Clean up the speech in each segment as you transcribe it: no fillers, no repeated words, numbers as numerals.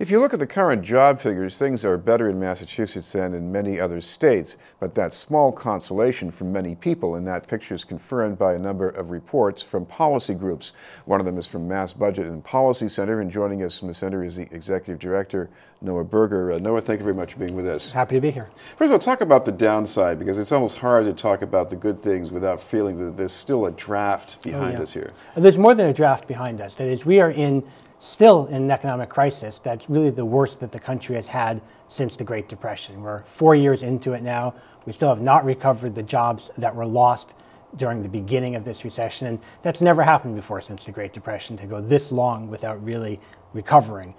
If you look at the current job figures, things are better in Massachusetts than in many other states, but that's small consolation for many people, and that picture is confirmed by a number of reports from policy groups. One of them is from Mass Budget and Policy Center, and joining us from the center is the Executive Director, Noah Berger. Noah, thank you very much for being with us. Happy to be here. First of all, talk about the downside, because it's almost hard to talk about the good things without feeling that there's still a draft behind us here. There's more than a draft behind us. That is, we are still in an economic crisis that's really the worst that the country has had since the Great Depression. We're 4 years into it now. We still have not recovered the jobs that were lost during the beginning of this recession, and that's never happened before since the Great Depression, to go this long without really recovering.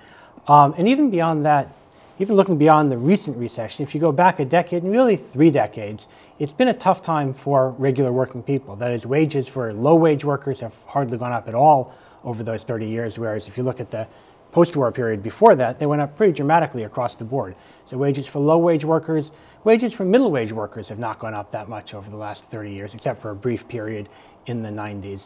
And even beyond that, even looking beyond the recent recession, if you go back a decade, and really 3 decades, it's been a tough time for regular working people. That is, wages for low-wage workers have hardly gone up at all over those 30 years, whereas if you look at the post-war period before that, they went up pretty dramatically across the board. So wages for low-wage workers, wages for middle-wage workers have not gone up that much over the last 30 years, except for a brief period in the 90s.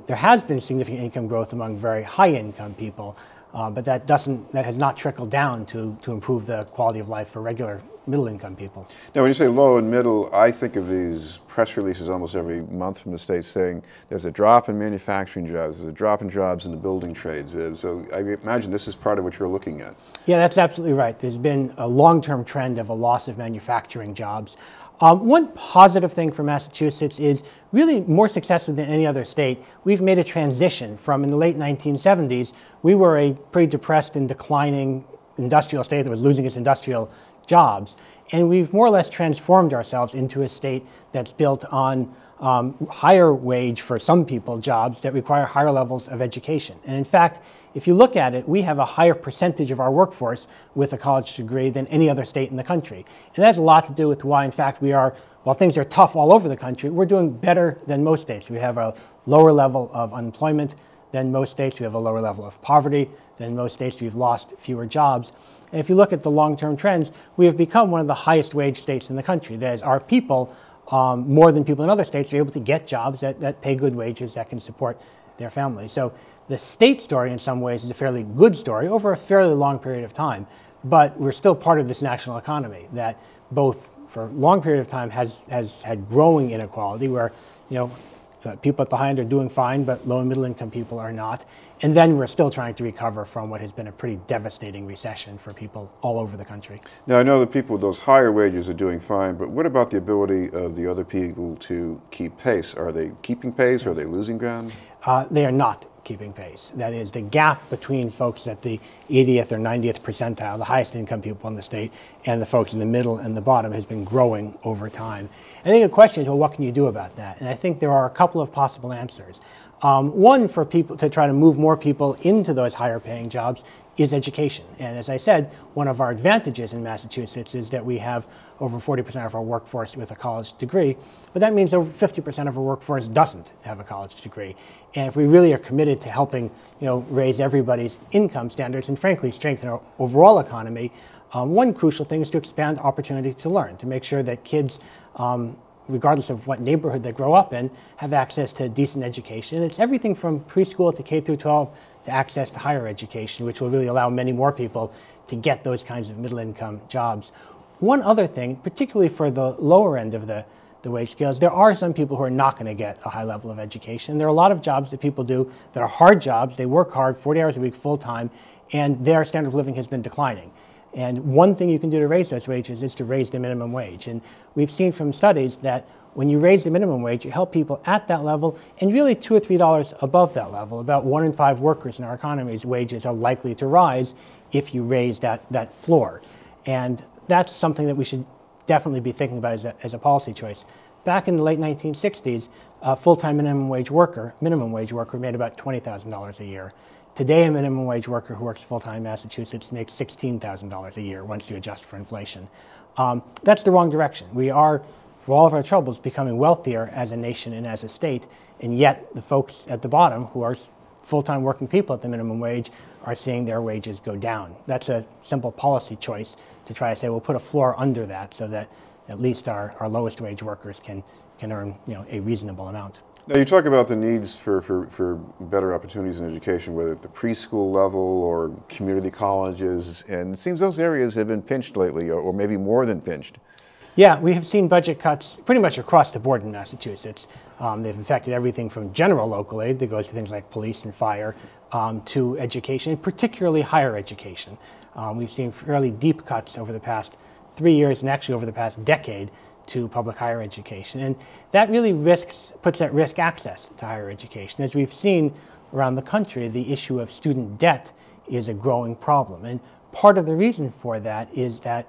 There has been significant income growth among very high-income people, but that has not trickled down to improve the quality of life for regular middle-income people. Now, when you say low and middle, I think of these press releases almost every month from the state saying there's a drop in manufacturing jobs, there's a drop in jobs in the building trades. So I imagine this is part of what you're looking at. Yeah, that's absolutely right. There's been a long-term trend of a loss of manufacturing jobs. One positive thing for Massachusetts is really more successful than any other state. We've made a transition from, in the late 1970s, we were a pretty depressed and declining industrial state that was losing its industrial jobs. And we've more or less transformed ourselves into a state that's built on higher wage for some people jobs that require higher levels of education. And in fact, if you look at it, we have a higher percentage of our workforce with a college degree than any other state in the country. And that has a lot to do with why, in fact, while things are tough all over the country, we're doing better than most states. We have a lower level of unemployment than most states. We have a lower level of poverty than most states. We've lost fewer jobs. And if you look at the long-term trends, we have become one of the highest wage states in the country. That is, our people, more than people in other states, are able to get jobs that pay good wages that can support their families. So the state story in some ways is a fairly good story over a fairly long period of time, but we're still part of this national economy that both for a long period of time has had growing inequality where, people at the high end are doing fine, but low and middle income people are not. And then we're still trying to recover from what has been a pretty devastating recession for people all over the country. Now, I know that people with those higher wages are doing fine, but what about the ability of the other people to keep pace? Are they keeping pace? Or are they losing ground? They are not keeping pace. That is, the gap between folks at the 80th or 90th percentile, the highest income people in the state, and the folks in the middle and the bottom has been growing over time. I think the question is, well, what can you do about that? And I think there are a couple of possible answers. One, for people to try to move more people into those higher paying jobs is education. And as I said, one of our advantages in Massachusetts is that we have over 40% of our workforce with a college degree, but that means over 50% of our workforce doesn't have a college degree. And if we really are committed to helping, raise everybody's income standards and frankly strengthen our overall economy, one crucial thing is to expand opportunity to learn, to make sure that kids, regardless of what neighborhood they grow up in, have access to decent education. And it's everything from preschool to K through 12 to access to higher education, which will really allow many more people to get those kinds of middle-income jobs. One other thing, particularly for the lower end of the wage scales, there are some people who are not going to get a high level of education. There are a lot of jobs that people do that are hard jobs. They work hard, 40 hours a week, full-time, and their standard of living has been declining. And one thing you can do to raise those wages is to raise the minimum wage. And we've seen from studies that when you raise the minimum wage, you help people at that level and really $2 or $3 above that level. About 1 in 5 workers in our economy's wages are likely to rise if you raise that floor. And that's something that we should definitely be thinking about as a policy choice. Back in the late 1960s, a full-time minimum wage worker made about $20,000 a year. Today, a minimum wage worker who works full-time in Massachusetts makes $16,000 a year once you adjust for inflation. That's the wrong direction. We are, for all of our troubles, becoming wealthier as a nation and as a state, and yet the folks at the bottom who are full-time working people at the minimum wage are seeing their wages go down. That's a simple policy choice to try to say, we'll put a floor under that so that at least our lowest wage workers can earn a reasonable amount. Now, you talk about the needs for better opportunities in education, whether at the preschool level or community colleges, and it seems those areas have been pinched lately, or maybe more than pinched. Yeah, we have seen budget cuts pretty much across the board in Massachusetts. They've affected everything from general local aid that goes to things like police and fire to education, particularly higher education. We've seen fairly deep cuts over the past 3 years and actually over the past decade to public higher education. And that really puts at risk access to higher education. As we've seen around the country, the issue of student debt is a growing problem. And part of the reason for that is that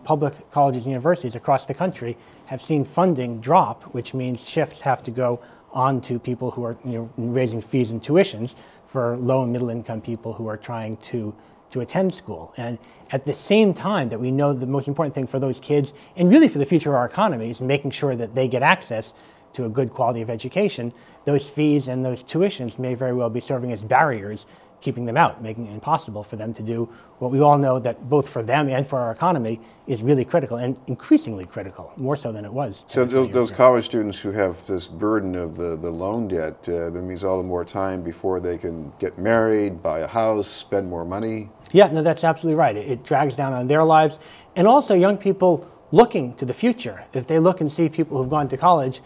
public colleges and universities across the country have seen funding drop, which means shifts have to go on to people who are raising fees and tuitions for low and middle income people who are trying to attend school. And at the same time that we know the most important thing for those kids, and really for the future of our economy, is making sure that they get access to a good quality of education, those fees and those tuitions may very well be serving as barriers, keeping them out, making it impossible for them to do what we all know that both for them and for our economy is really critical, and increasingly critical, more so than it was. So those college students who have this burden of the loan debt, it means all the more time before they can get married, buy a house, spend more money. Yeah, no, that's absolutely right. It drags down on their lives, and also young people looking to the future. If they look and see people who've gone to college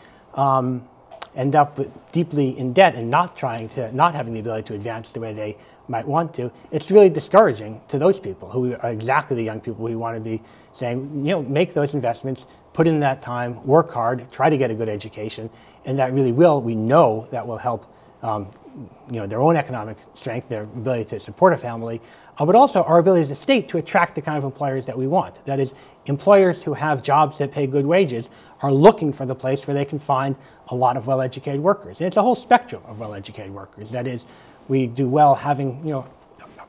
end up deeply in debt and not having the ability to advance the way they might want to, it's really discouraging to those people who are exactly the young people we want to be saying, make those investments, put in that time, work hard, try to get a good education, and that really we know that will help their own economic strength, their ability to support a family, but also our ability as a state to attract the kind of employers that we want. That is, employers who have jobs that pay good wages are looking for the place where they can find a lot of well-educated workers. And it's a whole spectrum of well-educated workers. That is, we do well having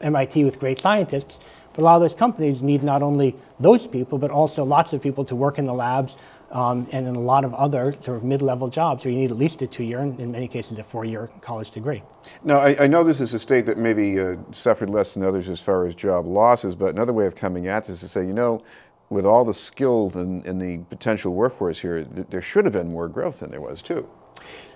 MIT with great scientists, but a lot of those companies need not only those people, but also lots of people to work in the labs, and in a lot of other sort of mid-level jobs where you need at least a 2-year, and in many cases a 4-year college degree. Now, I know this is a state that maybe suffered less than others as far as job losses, but another way of coming at this is to say, with all the skill and the potential workforce here, there should have been more growth than there was too.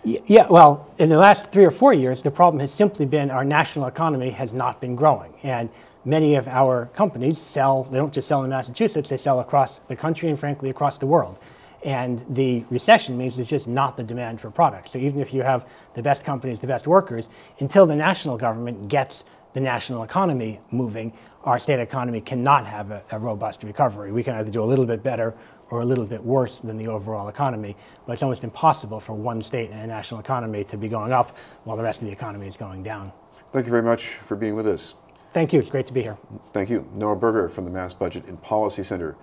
Yeah, well, in the last 3 or 4 years, the problem has simply been our national economy has not been growing. And many of our companies they don't just sell in Massachusetts, they sell across the country and frankly across the world. And the recession means there's just not the demand for products. So even if you have the best companies, the best workers, until the national government gets the national economy moving, our state economy cannot have a robust recovery. We can either do a little bit better or a little bit worse than the overall economy, but it's almost impossible for one state and a national economy to be going up while the rest of the economy is going down. Thank you very much for being with us. Thank you. It's great to be here. Thank you. Noah Berger from the Mass Budget and Policy Center.